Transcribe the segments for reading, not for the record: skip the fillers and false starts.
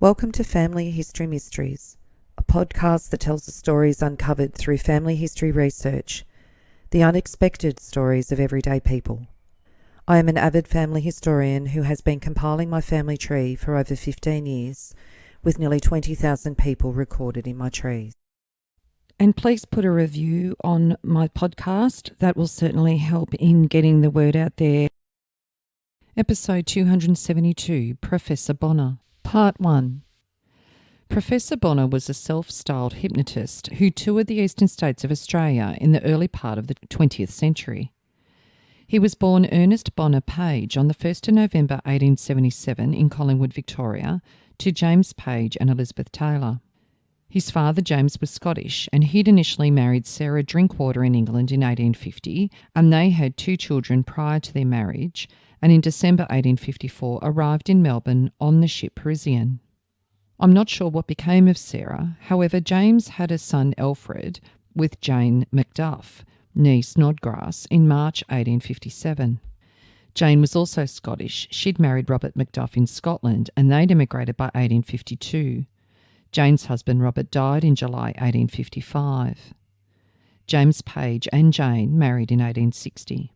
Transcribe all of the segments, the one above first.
Welcome to Family History Mysteries, a podcast that tells the stories uncovered through family history research, the unexpected stories of everyday people. I am an avid family historian who has been compiling my family tree for over 15 years, with nearly 20,000 people recorded in my trees. And please put a review on my podcast. That will certainly help in getting the word out there. Episode 272, Professor Bonner. Part 1. Professor Bonner was a self-styled hypnotist who toured the eastern states of Australia in the early part of the 20th century. He was born Ernest Bonner Page on the 1st of November 1877 in Collingwood, Victoria, to James Page and Elizabeth Taylor. His father, James, was Scottish, and he'd initially married Sarah Drinkwater in England in 1850, and they had 2 children prior to their marriage, and in December 1854 arrived in Melbourne on the ship Parisian. I'm not sure what became of Sarah. However, James had a son, Alfred, with Jane Macduff, née Snodgrass, in March 1857. Jane was also Scottish. She'd married Robert Macduff in Scotland, and they'd emigrated by 1852. Jane's husband, Robert, died in July 1855. James Page and Jane married in 1860.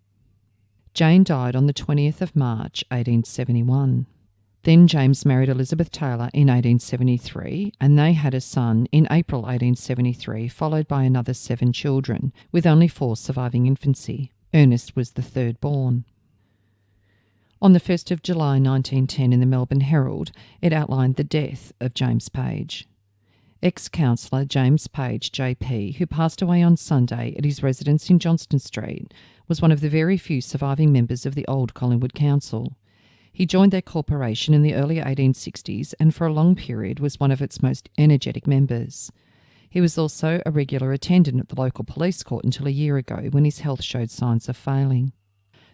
Jane died on the 20th of March 1871. Then James married Elizabeth Taylor in 1873, and they had a son in April 1873, followed by another 7 children, with only 4 surviving infancy. Ernest was the third born. On the 1st of July 1910 in the Melbourne Herald, it outlined the death of James Page. Ex-councillor James Page, JP, who passed away on Sunday at his residence in Johnston Street, was one of the very few surviving members of the old Collingwood Council. He joined their corporation in the early 1860s and for a long period was one of its most energetic members. He was also a regular attendant at the local police court until a year ago when his health showed signs of failing.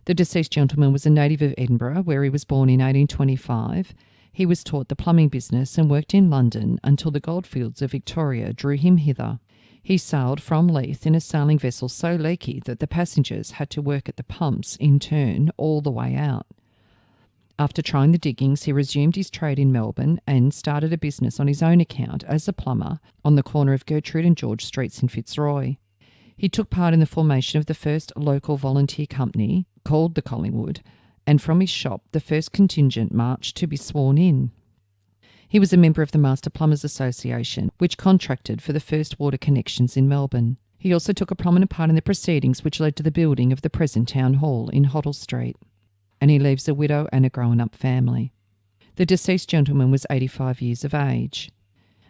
The deceased gentleman was a native of Edinburgh, where he was born in 1825. He was taught the plumbing business and worked in London until the goldfields of Victoria drew him hither. He sailed from Leith in a sailing vessel so leaky that the passengers had to work at the pumps in turn all the way out. After trying the diggings, he resumed his trade in Melbourne and started a business on his own account as a plumber on the corner of Gertrude and George Streets in Fitzroy. He took part in the formation of the first local volunteer company, called the Collingwood, and from his shop the first contingent marched to be sworn in. He was a member of the Master Plumbers Association, which contracted for the first water connections in Melbourne. He also took a prominent part in the proceedings which led to the building of the present Town Hall in Hoddle Street. And he leaves a widow and a grown-up family. The deceased gentleman was 85 years of age.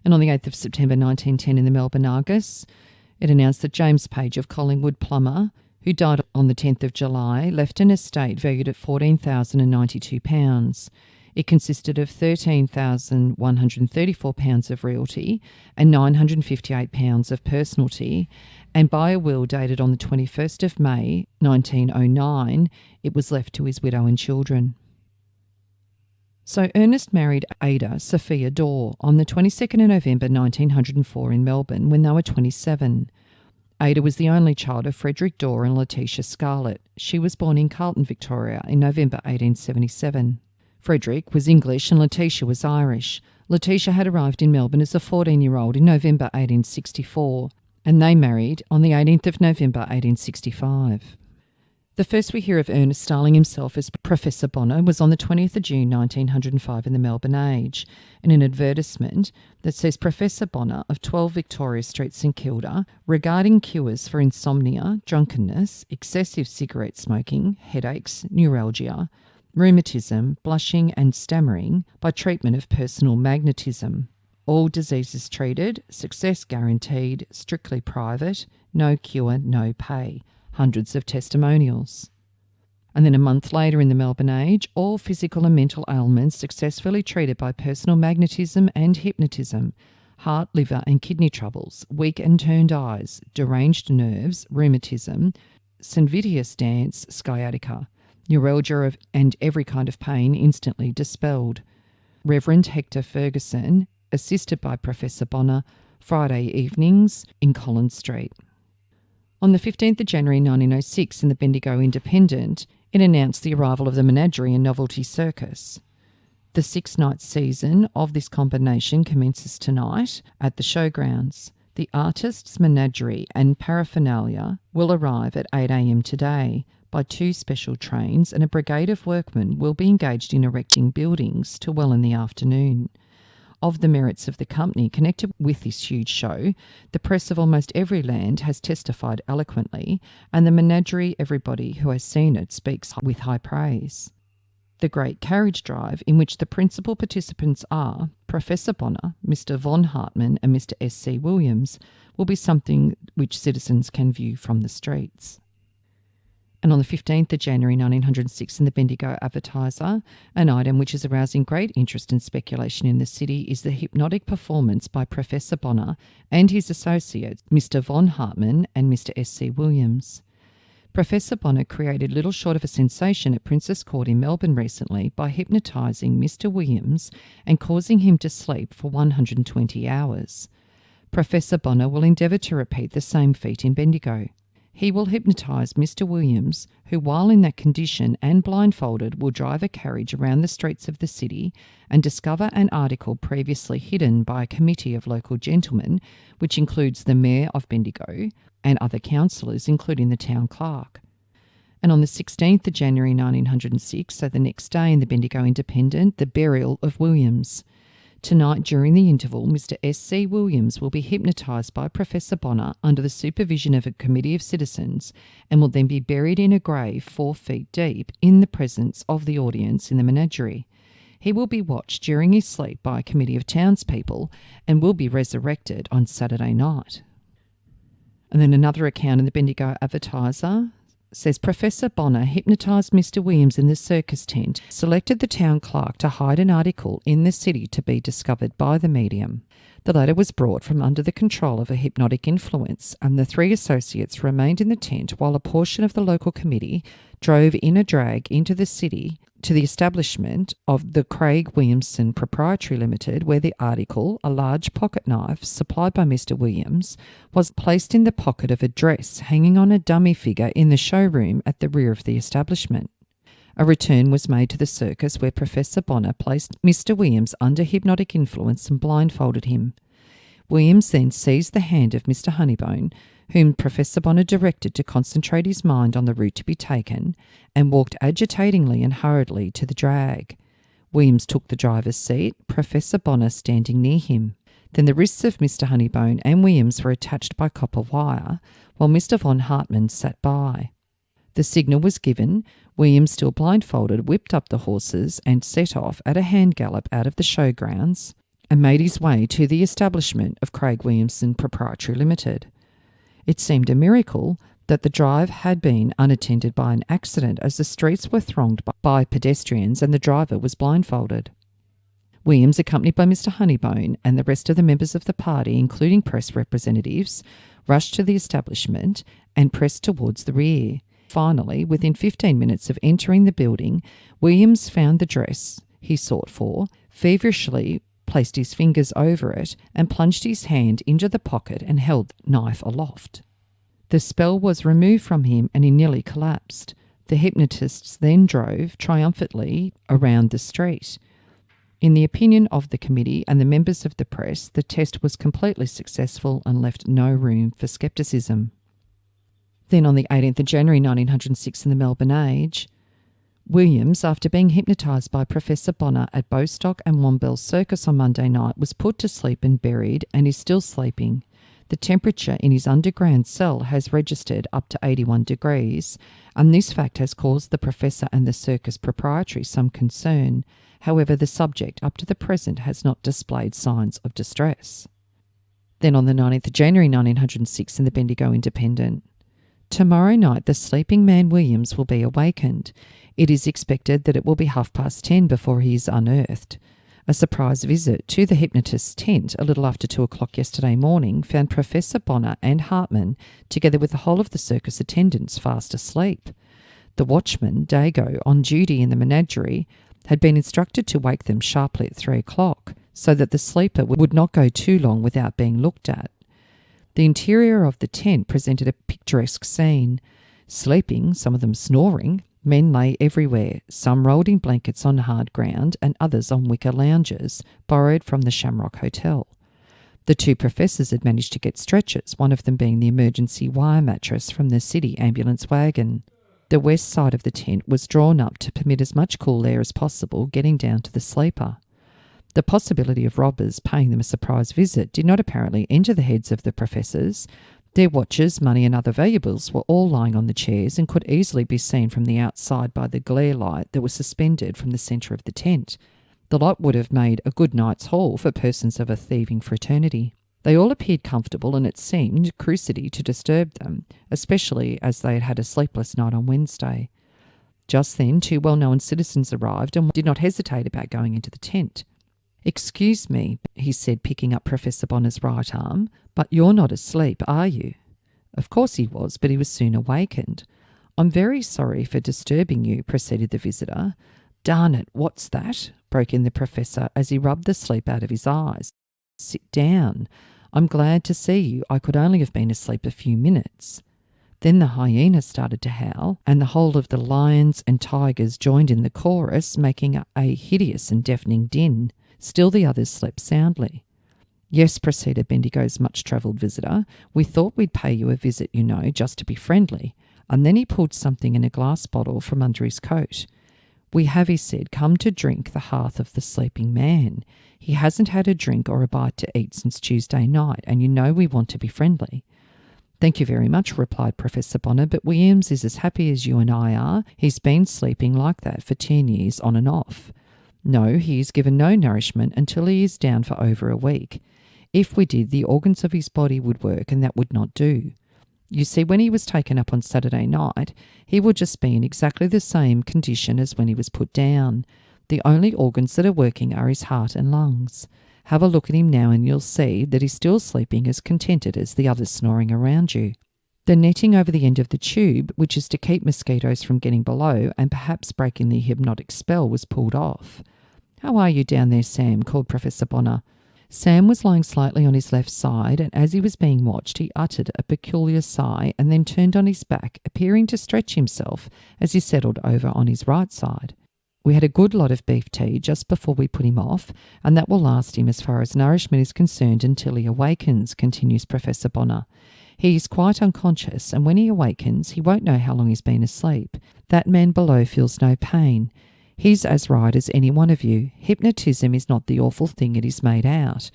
And on the 8th of September 1910 in the Melbourne Argus, it announced that James Page of Collingwood, plumber, who died on the 10th of July, left an estate valued at £14,092. It consisted of £13,134 of realty and £958 of personalty, and by a will dated on the 21st of May 1909, it was left to his widow and children. So Ernest married Ada Sophia Dorr on the 22nd of November 1904 in Melbourne when they were 27. Ada was the only child of Frederick Dorr and Letitia Scarlett. She was born in Carlton, Victoria in November 1877. Frederick was English and Letitia was Irish. Letitia had arrived in Melbourne as a 14-year-old in November 1864, and they married on the 18th of November 1865. The first we hear of Ernest styling himself as Professor Bonner was on the 20th of June 1905 in the Melbourne Age, in an advertisement that says Professor Bonner of 12 Victoria Street, St Kilda, regarding cures for insomnia, drunkenness, excessive cigarette smoking, headaches, neuralgia, rheumatism, blushing and stammering by treatment of personal magnetism. All diseases treated, success guaranteed, strictly private, no cure, no pay. Hundreds of testimonials. And then a month later in the Melbourne Age, all physical and mental ailments successfully treated by personal magnetism and hypnotism, heart, liver and kidney troubles, weak and turned eyes, deranged nerves, rheumatism, synvitious dance, sciatica, neuralgia and every kind of pain instantly dispelled. Reverend Hector Ferguson, assisted by Professor Bonner, Friday evenings in Collins Street. On the 15th of January 1906 in the Bendigo Independent, it announced the arrival of the menagerie and novelty circus. The 6-night season of this combination commences tonight at the showgrounds. The artists, menagerie and paraphernalia will arrive at 8 a.m. today by 2 special trains, and a brigade of workmen will be engaged in erecting buildings till well in the afternoon. Of the merits of the company connected with this huge show, the press of almost every land has testified eloquently, and the menagerie, everybody who has seen it speaks with high praise. The great carriage drive, in which the principal participants are Professor Bonner, Mr. von Hartmann and Mr. S.C. Williams, will be something which citizens can view from the streets. And on the 15th of January 1906 in the Bendigo Advertiser, an item which is arousing great interest and speculation in the city is the hypnotic performance by Professor Bonner and his associates, Mr. von Hartmann and Mr. S.C. Williams. Professor Bonner created little short of a sensation at Prince's Court in Melbourne recently by hypnotising Mr. Williams and causing him to sleep for 120 hours. Professor Bonner will endeavour to repeat the same feat in Bendigo. He will hypnotise Mr. Williams, who, while in that condition and blindfolded, will drive a carriage around the streets of the city and discover an article previously hidden by a committee of local gentlemen, which includes the Mayor of Bendigo and other councillors, including the town clerk. And on the 16th of January 1906, so the next day in the Bendigo Independent, the burial of Williams. Tonight, during the interval, Mr. S.C. Williams will be hypnotised by Professor Bonner under the supervision of a committee of citizens and will then be buried in a grave 4 feet deep in the presence of the audience in the menagerie. He will be watched during his sleep by a committee of townspeople and will be resurrected on Saturday night. And then another account in the Bendigo Advertiser says Professor Bonner hypnotised Mr. Williams in the circus tent, selected the town clerk to hide an article in the city to be discovered by the medium. The latter was brought from under the control of a hypnotic influence, and the 3 associates remained in the tent while a portion of the local committee drove in a drag into the city to the establishment of the Craig Williamson Proprietary Limited, where the article, a large pocket knife supplied by Mr. Williams, was placed in the pocket of a dress hanging on a dummy figure in the showroom at the rear of the establishment. A return was made to the circus, where Professor Bonner placed Mr. Williams under hypnotic influence and blindfolded him. Williams then seized the hand of Mr. Honeybone, whom Professor Bonner directed to concentrate his mind on the route to be taken, and walked agitatingly and hurriedly to the drag. Williams took the driver's seat, Professor Bonner standing near him. Then the wrists of Mr. Honeybone and Williams were attached by copper wire, while Mr. von Hartmann sat by. The signal was given. Williams, still blindfolded, whipped up the horses and set off at a hand gallop out of the showgrounds and made his way to the establishment of Craig Williamson Proprietary Limited. It seemed a miracle that the drive had been unattended by an accident, as the streets were thronged by pedestrians and the driver was blindfolded. Williams, accompanied by Mr. Honeybone and the rest of the members of the party, including press representatives, rushed to the establishment and pressed towards the rear. Finally, within 15 minutes of entering the building, Williams found the dress he sought for, feverishly placed his fingers over it and plunged his hand into the pocket and held the knife aloft. The spell was removed from him and he nearly collapsed. The hypnotists then drove triumphantly around the street. In the opinion of the committee and the members of the press, the test was completely successful and left no room for scepticism. Then on the 18th of January 1906 in the Melbourne Age, Williams, after being hypnotised by Professor Bonner at Bostock and Wombell's Circus on Monday night, was put to sleep and buried and is still sleeping. The temperature in his underground cell has registered up to 81 degrees, and this fact has caused the professor and the circus proprietary some concern. However, the subject up to the present has not displayed signs of distress. Then on the 19th of January 1906 in the Bendigo Independent, tomorrow night the sleeping man Williams will be awakened. It is expected that it will be 10:30 before he is unearthed. A surprise visit to the hypnotist's tent a little after 2 o'clock yesterday morning found Professor Bonner and Hartmann, together with the whole of the circus attendants, fast asleep. The watchman, Dago, on duty in the menagerie, had been instructed to wake them sharply at 3 o'clock, so that the sleeper would not go too long without being looked at. The interior of the tent presented a picturesque scene. Sleeping, some of them snoring, Men lay everywhere, some rolled in blankets on hard ground and others on wicker lounges, borrowed from the Shamrock Hotel. The two professors had managed to get stretchers, one of them being the emergency wire mattress from the city ambulance wagon. The west side of the tent was drawn up to permit as much cool air as possible getting down to the sleeper. The possibility of robbers paying them a surprise visit did not apparently enter the heads of the professors. Their watches, money and other valuables were all lying on the chairs and could easily be seen from the outside by the glare light that was suspended from the centre of the tent. The lot would have made a good night's haul for persons of a thieving fraternity. They all appeared comfortable, and it seemed cruelty to disturb them, especially as they had had a sleepless night on Wednesday. Just then, two well-known citizens arrived and did not hesitate about going into the tent. "Excuse me," he said, picking up Professor Bonner's right arm, "but you're not asleep, are you?" Of course he was, but he was soon awakened. "I'm very sorry for disturbing you," proceeded the visitor. "Darn it, what's that?" broke in the professor as he rubbed the sleep out of his eyes. "Sit down. I'm glad to see you. I could only have been asleep a few minutes." Then the hyena started to howl, and the whole of the lions and tigers joined in the chorus, making a hideous and deafening din. Still the others slept soundly. "Yes," proceeded Bendigo's much-travelled visitor, "we thought we'd pay you a visit, you know, just to be friendly." And then he pulled something in a glass bottle from under his coat. "We have," he said, "come to drink the health of the sleeping man. He hasn't had a drink or a bite to eat since Tuesday night, and you know we want to be friendly." "Thank you very much," replied Professor Bonner, "but Williams is as happy as you and I are. He's been sleeping like that for 10 years on and off. No, he is given no nourishment until he is down for over a week. If we did, the organs of his body would work, and that would not do. You see, when he was taken up on Saturday night, he will just be in exactly the same condition as when he was put down. The only organs that are working are his heart and lungs. Have a look at him now and you'll see that he's still sleeping as contented as the others snoring around you." The netting over the end of the tube, which is to keep mosquitoes from getting below and perhaps breaking the hypnotic spell, was pulled off. "How are you down there, Sam?" called Professor Bonner. Sam was lying slightly on his left side, and as he was being watched, he uttered a peculiar sigh and then turned on his back, appearing to stretch himself as he settled over on his right side. "We had a good lot of beef tea just before we put him off, and that will last him as far as nourishment is concerned until he awakens," continues Professor Bonner. "He is quite unconscious, and when he awakens, he won't know how long he's been asleep. That man below feels no pain. He's as right as any one of you. Hypnotism is not the awful thing it is made out.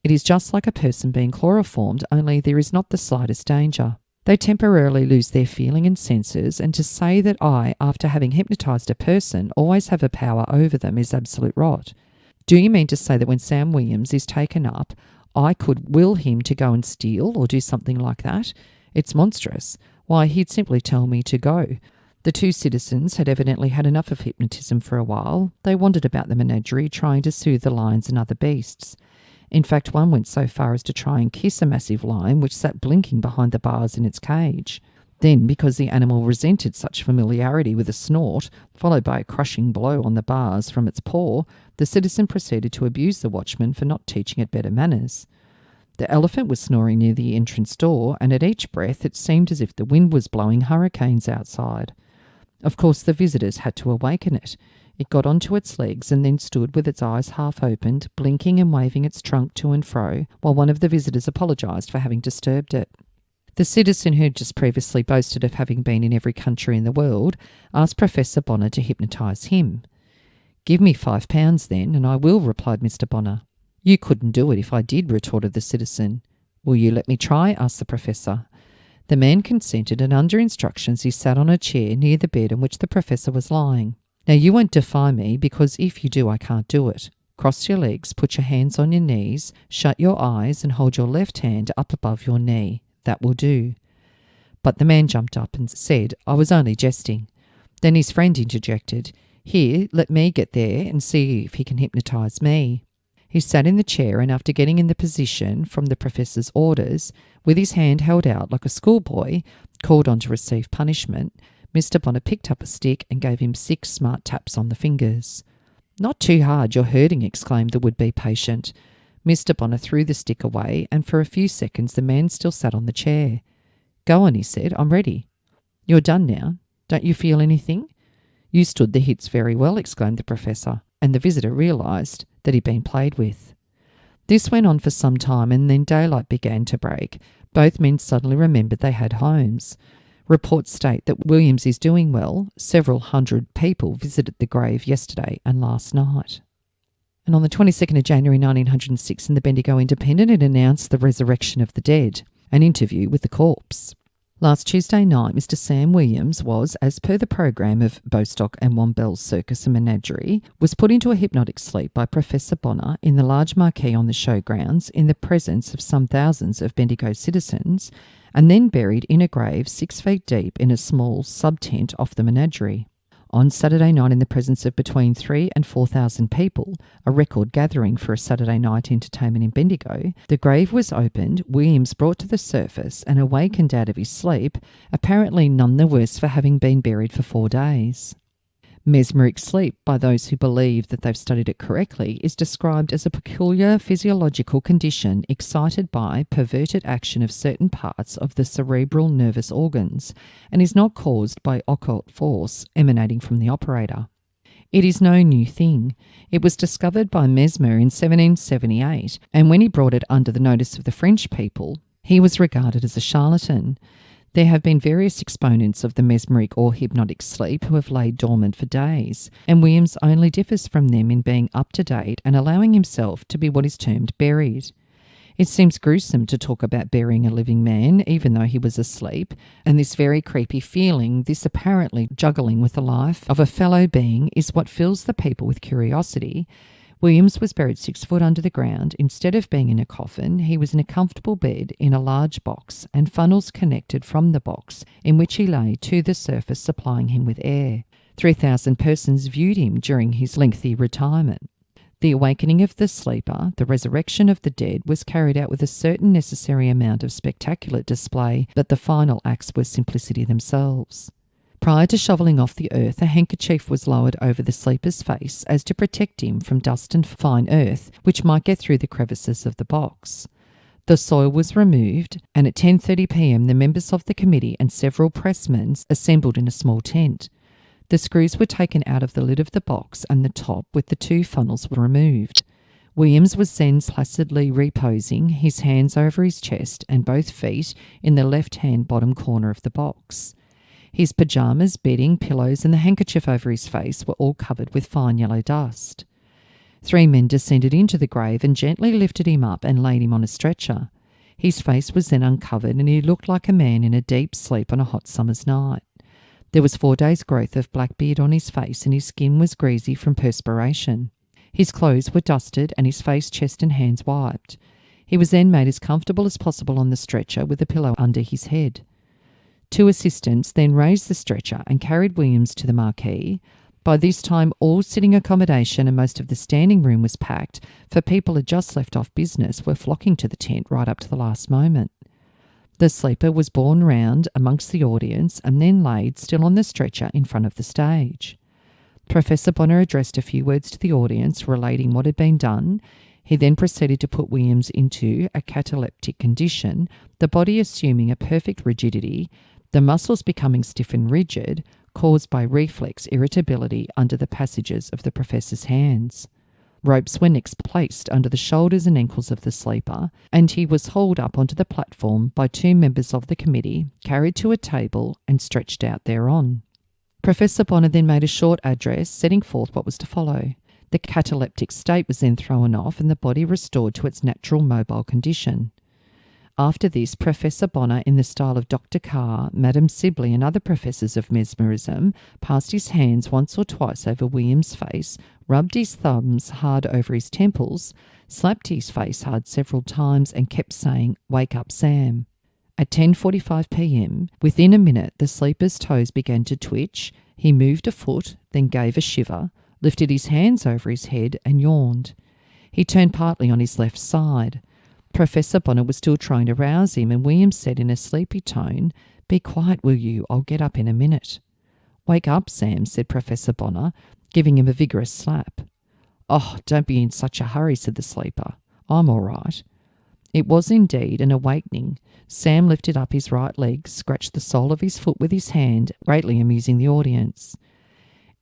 It is just like a person being chloroformed, only there is not the slightest danger. They temporarily lose their feeling and senses, and to say that I, after having hypnotised a person, always have a power over them is absolute rot. Do you mean to say that when Sam Williams is taken up, I could will him to go and steal or do something like that? It's monstrous. Why, he'd simply tell me to go." The two citizens had evidently had enough of hypnotism for a while. They wandered about the menagerie trying to soothe the lions and other beasts. In fact, one went so far as to try and kiss a massive lion which sat blinking behind the bars in its cage. Then, because the animal resented such familiarity with a snort, followed by a crushing blow on the bars from its paw, the citizen proceeded to abuse the watchman for not teaching it better manners. The elephant was snoring near the entrance door, and at each breath it seemed as if the wind was blowing hurricanes outside. Of course, the visitors had to awaken it. It got onto its legs and then stood with its eyes half opened, blinking and waving its trunk to and fro, while one of the visitors apologised for having disturbed it. The citizen who had just previously boasted of having been in every country in the world asked Professor Bonner to hypnotise him. "Give me £5 then, and I will," replied Mr. Bonner. "You couldn't do it if I did," retorted the citizen. "Will you let me try?" asked the professor. The man consented, and under instructions he sat on a chair near the bed on which the professor was lying. "Now you won't defy me, because if you do I can't do it. Cross your legs, put your hands on your knees, shut your eyes and hold your left hand up above your knee. That will do." But the man jumped up and said, "I was only jesting." Then his friend interjected, "Here, let me get there and see if he can hypnotise me." He sat in the chair, and after getting in the position from the professor's orders, with his hand held out like a schoolboy called on to receive punishment, Mr. Bonner picked up a stick and gave him 6 smart taps on the fingers. "Not too hard, you're hurting," exclaimed the would-be patient. Mr. Bonner threw the stick away, and for a few seconds the man still sat on the chair. "Go on," he said, "I'm ready." "You're done now. Don't you feel anything?" "You stood the hits very well," exclaimed the professor, and the visitor realised that he'd been played with. This went on for some time, and then daylight began to break. Both men suddenly remembered they had homes. Reports state that Williams is doing well. Several hundred people visited the grave yesterday and last night. And on the 22nd of January 1906 in the Bendigo Independent, it announced the resurrection of the dead, an interview with the corpse. Last Tuesday night, Mr. Sam Williams was, as per the program of Bostock and Wombell's Circus and Menagerie, was put into a hypnotic sleep by Professor Bonner in the large marquee on the showgrounds in the presence of some thousands of Bendigo citizens, and then buried in a grave 6 feet deep in a small sub-tent off the menagerie. On Saturday night, in the presence of between 3,000 and 4,000 people, a record gathering for a Saturday night entertainment in Bendigo, the grave was opened, Williams brought to the surface and awakened out of his sleep, apparently none the worse for having been buried for 4 days. Mesmeric sleep, by those who believe that they've studied it correctly, is described as a peculiar physiological condition excited by perverted action of certain parts of the cerebral nervous organs and is not caused by occult force emanating from the operator. It is no new thing. It was discovered by Mesmer in 1778, and when he brought it under the notice of the French people, he was regarded as a charlatan. There have been various exponents of the mesmeric or hypnotic sleep who have laid dormant for days, and Williams only differs from them in being up to date and allowing himself to be what is termed buried. It seems gruesome to talk about burying a living man, even though he was asleep, and this very creepy feeling, this apparently juggling with the life of a fellow being, is what fills the people with curiosity. Williams was buried 6 foot under the ground. Instead of being in a coffin, he was in a comfortable bed in a large box, and funnels connected from the box in which he lay to the surface, supplying him with air. 3,000 persons viewed him during his lengthy retirement. The awakening of the sleeper, the resurrection of the dead, was carried out with a certain necessary amount of spectacular display, but the final acts were simplicity themselves. Prior to shovelling off the earth, a handkerchief was lowered over the sleeper's face as to protect him from dust and fine earth, which might get through the crevices of the box. The soil was removed, and at 10:30 p.m. the members of the committee and several pressmen assembled in a small tent. The screws were taken out of the lid of the box, and the top with the 2 funnels were removed. Williams was then placidly reposing, his hands over his chest and both feet in the left-hand bottom corner of the box. His pyjamas, bedding, pillows, and the handkerchief over his face were all covered with fine yellow dust. 3 men descended into the grave and gently lifted him up and laid him on a stretcher. His face was then uncovered, and he looked like a man in a deep sleep on a hot summer's night. There was 4 days' growth of black beard on his face, and his skin was greasy from perspiration. His clothes were dusted, and his face, chest, and hands wiped. He was then made as comfortable as possible on the stretcher with a pillow under his head. 2 assistants then raised the stretcher and carried Williams to the marquee. By this time, all sitting accommodation and most of the standing room was packed, for people had just left off business, were flocking to the tent right up to the last moment. The sleeper was borne round amongst the audience and then laid, still on the stretcher, in front of the stage. Professor Bonner addressed a few words to the audience, relating what had been done. He then proceeded to put Williams into a cataleptic condition, the body assuming a perfect rigidity, the muscles becoming stiff and rigid, caused by reflex irritability under the passages of the professor's hands. Ropes were next placed under the shoulders and ankles of the sleeper, and he was hauled up onto the platform by 2 members of the committee, carried to a table, and stretched out thereon. Professor Bonner then made a short address, setting forth what was to follow. The cataleptic state was then thrown off, and the body restored to its natural mobile condition. After this, Professor Bonner, in the style of Dr. Carr, Madame Sibley, and other professors of mesmerism, passed his hands once or twice over William's face, rubbed his thumbs hard over his temples, slapped his face hard several times, and kept saying, "Wake up, Sam." At 10:45 p.m, within a minute, the sleeper's toes began to twitch. He moved a foot, then gave a shiver, lifted his hands over his head, and yawned. He turned partly on his left side. Professor Bonner was still trying to rouse him, and Williams said in a sleepy tone, "Be quiet, will you? I'll get up in a minute." "Wake up, Sam," said Professor Bonner, giving him a vigorous slap. "Oh, don't be in such a hurry," said the sleeper. "I'm all right." It was indeed an awakening. Sam lifted up his right leg, scratched the sole of his foot with his hand, greatly amusing the audience.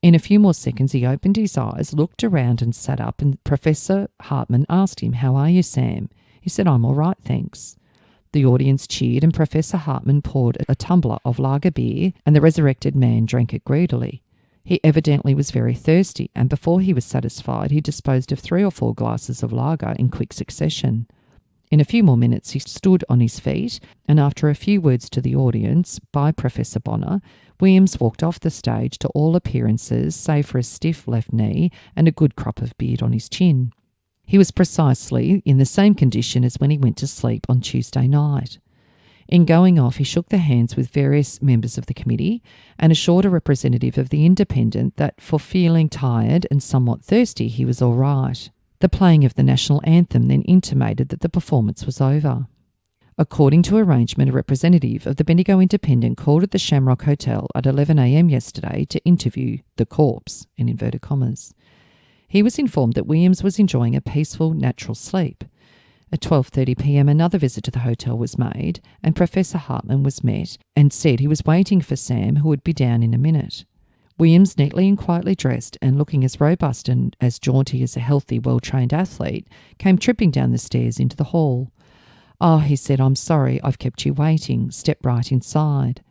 In a few more seconds, he opened his eyes, looked around and sat up, and Professor Hartman asked him, "How are you, Sam?" He said, "I'm all right, thanks." The audience cheered and Professor Hartman poured a tumbler of lager beer and the resurrected man drank it greedily. He evidently was very thirsty, and before he was satisfied, he disposed of 3 or 4 glasses of lager in quick succession. In a few more minutes, he stood on his feet, and after a few words to the audience by Professor Bonner, Williams walked off the stage to all appearances, save for a stiff left knee and a good crop of beard on his chin. He was precisely in the same condition as when he went to sleep on Tuesday night. In going off, he shook the hands with various members of the committee and assured a representative of the Independent that for feeling tired and somewhat thirsty, he was all right. The playing of the national anthem then intimated that the performance was over. According to arrangement, a representative of the Bendigo Independent called at the Shamrock Hotel at 11 a.m. yesterday to interview the corpse, in inverted commas. He was informed that Williams was enjoying a peaceful, natural sleep. At 12:30 p.m, another visit to the hotel was made, and Professor Hartman was met and said he was waiting for Sam, who would be down in a minute. Williams, neatly and quietly dressed and looking as robust and as jaunty as a healthy, well-trained athlete, came tripping down the stairs into the hall. "Oh," he said, "I'm sorry I've kept you waiting. Step right inside."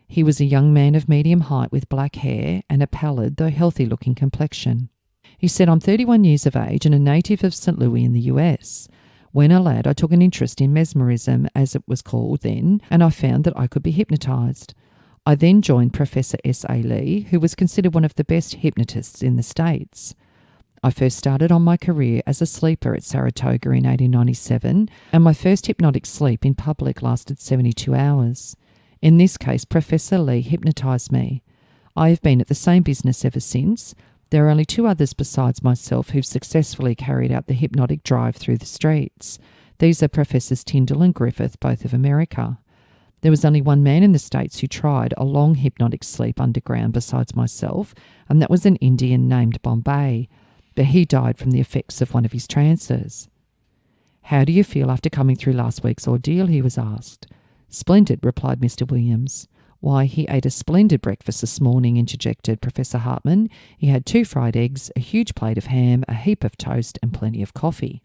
He was a young man of medium height with black hair and a pallid, though healthy-looking complexion. He said, "I'm 31 years of age and a native of St. Louis in the US. When a lad, I took an interest in mesmerism, as it was called then, and I found that I could be hypnotised. I then joined Professor S.A. Lee, who was considered one of the best hypnotists in the States. I first started on my career as a sleeper at Saratoga in 1897, and my first hypnotic sleep in public lasted 72 hours. In this case, Professor Lee hypnotised me. I have been at the same business ever since. There are only 2 others besides myself who've successfully carried out the hypnotic drive through the streets. These are Professors Tyndall and Griffith, both of America. There was only one man in the States who tried a long hypnotic sleep underground besides myself, and that was an Indian named Bombay, but he died from the effects of one of his trances." "How do you feel after coming through last week's ordeal?" he was asked. "Splendid," replied Mr. Williams. "Why, he ate a splendid breakfast this morning," interjected Professor Hartman. "He had 2 fried eggs, a huge plate of ham, a heap of toast, and plenty of coffee."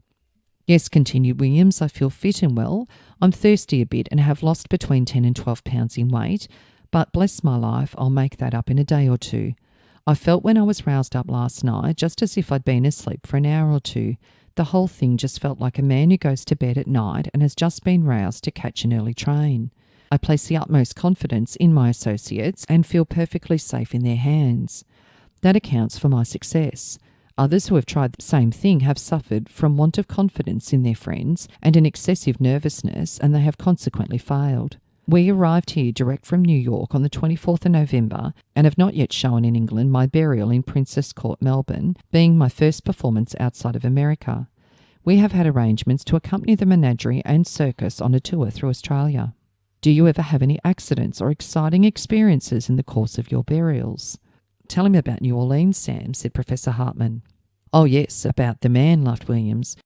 "Yes," continued Williams, "I feel fit and well. I'm thirsty a bit and have lost between 10 and 12 pounds in weight, but bless my life, I'll make that up in a day or 2. I felt when I was roused up last night just as if I'd been asleep for an hour or 2. The whole thing just felt like a man who goes to bed at night and has just been roused to catch an early train. I place the utmost confidence in my associates and feel perfectly safe in their hands. That accounts for my success. Others who have tried the same thing have suffered from want of confidence in their friends and an excessive nervousness, and they have consequently failed. We arrived here direct from New York on the 24th of November and have not yet shown in England my burial in Princess Court, Melbourne, being my first performance outside of America. We have had arrangements to accompany the menagerie and circus on a tour through Australia. Do you ever have any accidents or exciting experiences in the course of your burials?" "Tell him about New Orleans, Sam," said Professor Hartman. "Oh yes, about the man," laughed Williams.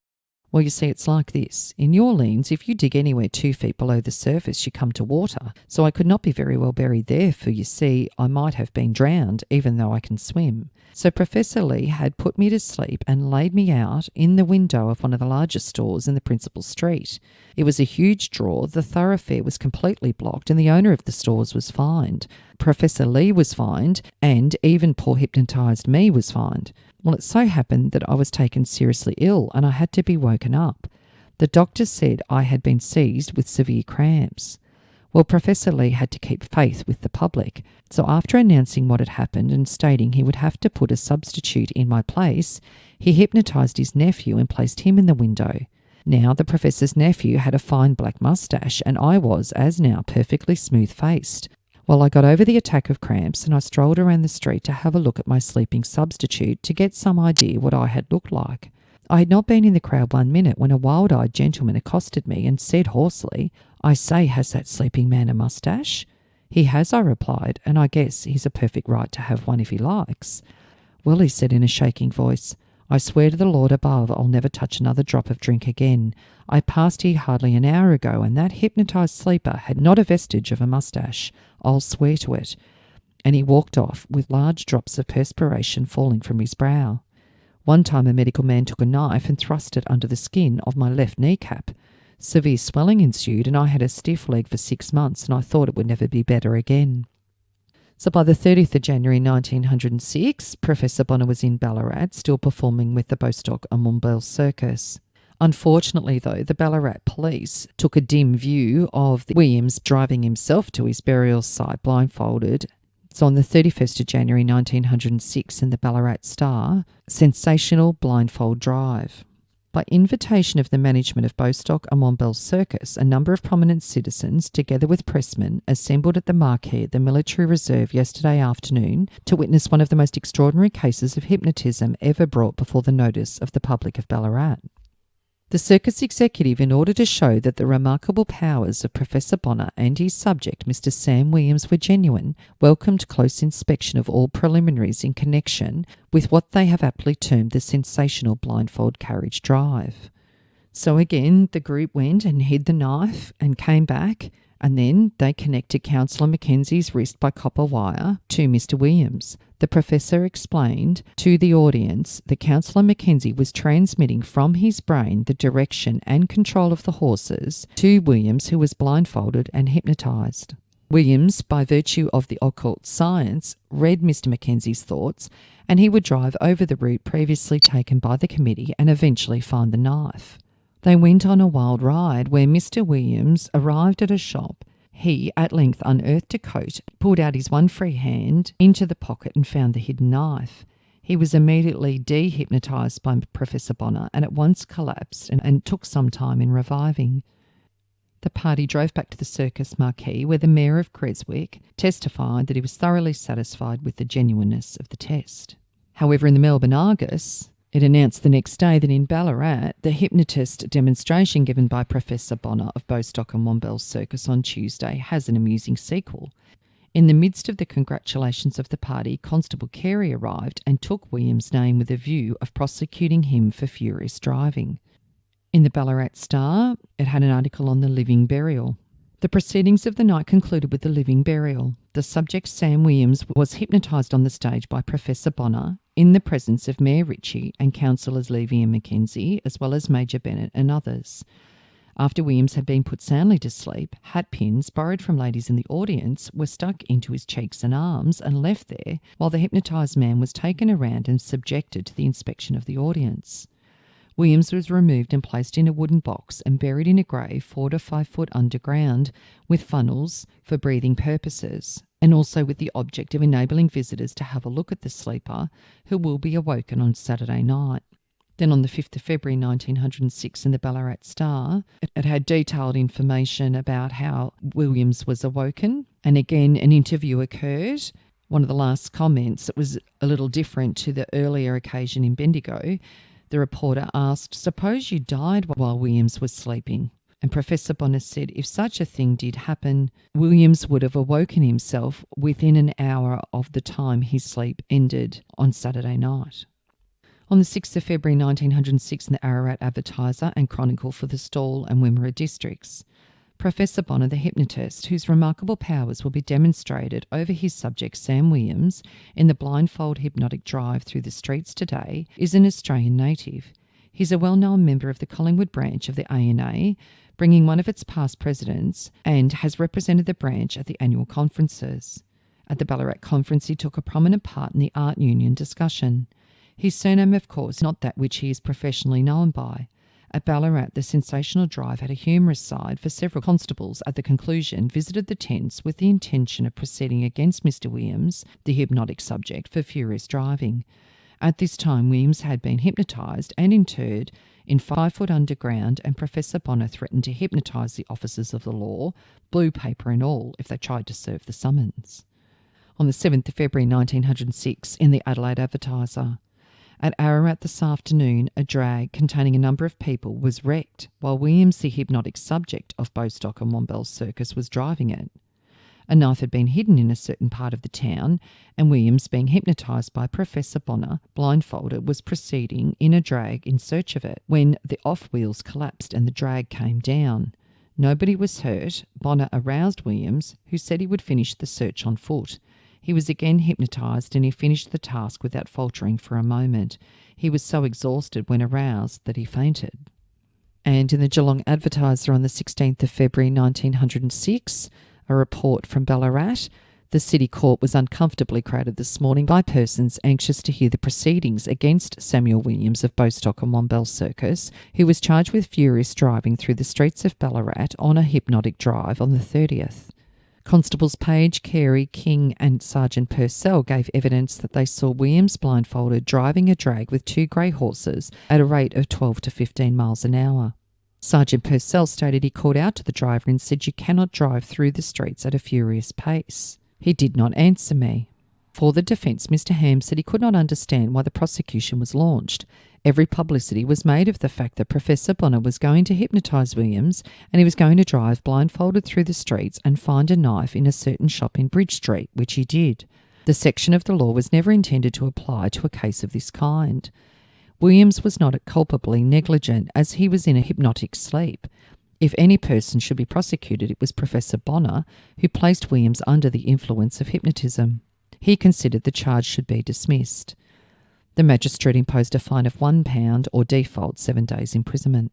"Well, you see, it's like this. In New Orleans, if you dig anywhere 2 feet below the surface, you come to water. So I could not be very well buried there, for you see, I might have been drowned, even though I can swim. So Professor Lee had put me to sleep and laid me out in the window of one of the largest stores in the principal street. It was a huge draw, the thoroughfare was completely blocked, and the owner of the stores was fined. Professor Lee was fined, and even poor hypnotised me was fined. Well, it so happened that I was taken seriously ill and I had to be woken up. The doctor said I had been seized with severe cramps. Well, Professor Lee had to keep faith with the public, so after announcing what had happened and stating he would have to put a substitute in my place, he hypnotised his nephew and placed him in the window. Now, the professor's nephew had a fine black moustache, and I was, as now, perfectly smooth-faced. Well, I got over the attack of cramps and I strolled around the street to have a look at my sleeping substitute to get some idea what I had looked like. I had not been in the crowd 1 minute when a wild-eyed gentleman accosted me and said hoarsely, "I say, has that sleeping man a moustache?" "He has," I replied, "and I guess he's a perfect right to have one if he likes." "Well," he said in a shaking voice, "I swear to the Lord above I'll never touch another drop of drink again. I passed here hardly an hour ago, and that hypnotised sleeper had not a vestige of a moustache. I'll swear to it. and he walked off with large drops of perspiration falling from his brow. One time a medical man took a knife and thrust it under the skin of my left kneecap. Severe swelling ensued, and I had a stiff leg for 6 months, and I thought it would never be better again. So by the 30th of January 1906, Professor Bonner was in Ballarat, still performing with the Bostock and Mumble Circus. Unfortunately, though, the Ballarat police took a dim view of Williams driving himself to his burial site blindfolded. So on the 31st of January 1906 in the Ballarat Star, sensational blindfold drive. By invitation of the management of Bostock and Mumble Circus, a number of prominent citizens, together with pressmen, assembled at the Marquee at the Military Reserve yesterday afternoon to witness one of the most extraordinary cases of hypnotism ever brought before the notice of the public of Ballarat. The circus executive, in order to show that the remarkable powers of Professor Bonner and his subject, Mr. Sam Williams, were genuine, welcomed close inspection of all preliminaries in connection with what they have aptly termed the sensational blindfold carriage drive. So again, the group went and hid the knife and came back, and then they connected Councillor Mackenzie's wrist by copper wire to Mr. Williams. The professor explained to the audience that Councillor Mackenzie was transmitting from his brain the direction and control of the horses to Williams, who was blindfolded and hypnotised. Williams, by virtue of the occult science, read Mr. Mackenzie's thoughts, and he would drive over the route previously taken by the committee and eventually find the knife. They went on a wild ride where Mr. Williams arrived at a shop. He at length unearthed a coat, pulled out his one free hand into the pocket and found the hidden knife. He was immediately dehypnotised by Professor Bonner and at once collapsed and took some time in reviving. The party drove back to the Circus Marquee, where the Mayor of Creswick testified that he was thoroughly satisfied with the genuineness of the test. However, in the Melbourne Argus, it announced the next day that in Ballarat, the hypnotist demonstration given by Professor Bonner of Bostock and Mumble Circus on Tuesday has an amusing sequel. In the midst of the congratulations of the party, Constable Carey arrived and took Williams' name with a view of prosecuting him for furious driving. In the Ballarat Star, it had an article on the living burial. The proceedings of the night concluded with the living burial. The subject, Sam Williams, was hypnotised on the stage by Professor Bonner in the presence of Mayor Ritchie and councillors Levy and Mackenzie, as well as Major Bennett and others. After Williams had been put soundly to sleep, hat pins borrowed from ladies in the audience were stuck into his cheeks and arms and left there while the hypnotised man was taken around and subjected to the inspection of the audience. Williams was removed and placed in a wooden box and buried in a grave 4 to 5 foot underground with funnels for breathing purposes, and also with the object of enabling visitors to have a look at the sleeper who will be awoken on Saturday night. Then on the 5th of February 1906 in the Ballarat Star, it had detailed information about how Williams was awoken, and again an interview occurred. One of the last comments, it was a little different to the earlier occasion in Bendigo. The reporter asked, "Suppose you died while Williams was sleeping?" And Professor Bonner said if such a thing did happen, Williams would have awoken himself within an hour of the time his sleep ended on Saturday night. On the 6th of February 1906 in the Ararat Advertiser and Chronicle for the Stawell and Wimmera districts, Professor Bonner, the hypnotist, whose remarkable powers will be demonstrated over his subject Sam Williams in the blindfold hypnotic drive through the streets today, is an Australian native. He's a well-known member of the Collingwood branch of the ANA, bringing one of its past presidents, and has represented the branch at the annual conferences. At the Ballarat conference, he took a prominent part in the art union discussion. His surname, of course, not that which he is professionally known by. At Ballarat, the sensational drive had a humorous side, for several constables at the conclusion visited the tents with the intention of proceeding against Mr. Williams, the hypnotic subject, for furious driving. At this time, Williams had been hypnotised and interred in 5 foot underground, and Professor Bonner threatened to hypnotise the officers of the law, blue paper and all, if they tried to serve the summons. On the 7th of February 1906, in the Adelaide Advertiser, at Ararat this afternoon, a drag containing a number of people was wrecked while Williams, the hypnotic subject of Bostock and Mumble Circus, was driving it. A knife had been hidden in a certain part of the town, and Williams, being hypnotised by Professor Bonner, blindfolded, was proceeding in a drag in search of it when the off-wheels collapsed and the drag came down. Nobody was hurt. Bonner aroused Williams, who said he would finish the search on foot. He was again hypnotised and he finished the task without faltering for a moment. He was so exhausted when aroused that he fainted. And in the Geelong Advertiser on the 16th of February 1906, a report from Ballarat, the City Court was uncomfortably crowded this morning by persons anxious to hear the proceedings against Samuel Williams of Bostock and Wombell Circus, who was charged with furious driving through the streets of Ballarat on a hypnotic drive on the 30th. Constables Page, Carey, King and Sergeant Purcell gave evidence that they saw Williams blindfolded driving a drag with 2 grey horses at a rate of 12 to 15 miles an hour. Sergeant Purcell stated he called out to the driver and said, "You cannot drive through the streets at a furious pace." He did not answer me. For the defence, Mr Ham said he could not understand why the prosecution was launched. Every publicity was made of the fact that Professor Bonner was going to hypnotise Williams and he was going to drive blindfolded through the streets and find a knife in a certain shop in Bridge Street, which he did. The section of the law was never intended to apply to a case of this kind. Williams was not culpably negligent as he was in a hypnotic sleep. If any person should be prosecuted, it was Professor Bonner, who placed Williams under the influence of hypnotism. He considered the charge should be dismissed. The magistrate imposed a fine of £1 or default 7 days imprisonment.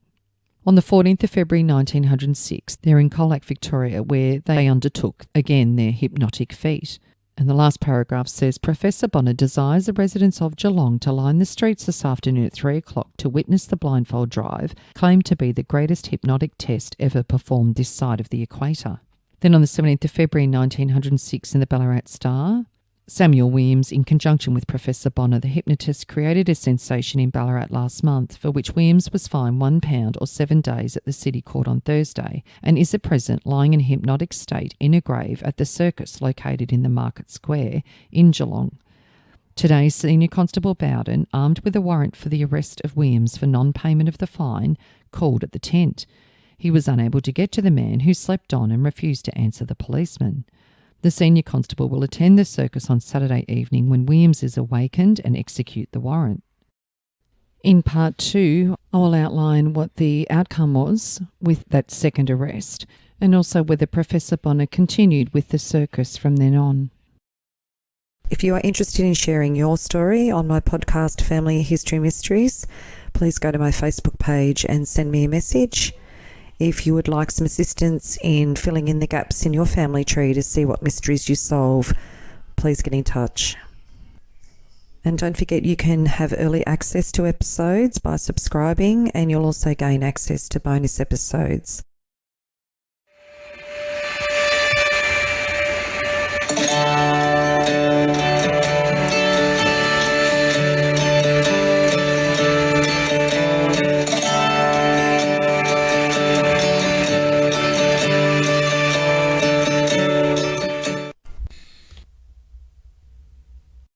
On the 14th of February 1906, they're in Colac, Victoria, where they undertook again their hypnotic feat. And the last paragraph says, Professor Bonner desires the residents of Geelong to line the streets this afternoon at 3 o'clock to witness the blindfold drive, claimed to be the greatest hypnotic test ever performed this side of the equator. Then on the 17th of February 1906 in the Ballarat Star, Samuel Williams, in conjunction with Professor Bonner, the hypnotist, created a sensation in Ballarat last month, for which Williams was fined £1 or 7 days at the City Court on Thursday, and is at present lying in a hypnotic state in a grave at the circus located in the Market Square in Geelong. Today, Senior Constable Bowden, armed with a warrant for the arrest of Williams for non-payment of the fine, called at the tent. He was unable to get to the man, who slept on and refused to answer the policeman. The senior constable will attend the circus on Saturday evening when Williams is awakened and execute the warrant. In part 2, I will outline what the outcome was with that second arrest, and also whether Professor Bonner continued with the circus from then on. If you are interested in sharing your story on my podcast Family History Mysteries, please go to my Facebook page and send me a message. If you would like some assistance in filling in the gaps in your family tree to see what mysteries you solve, please get in touch. And don't forget, you can have early access to episodes by subscribing, and you'll also gain access to bonus episodes.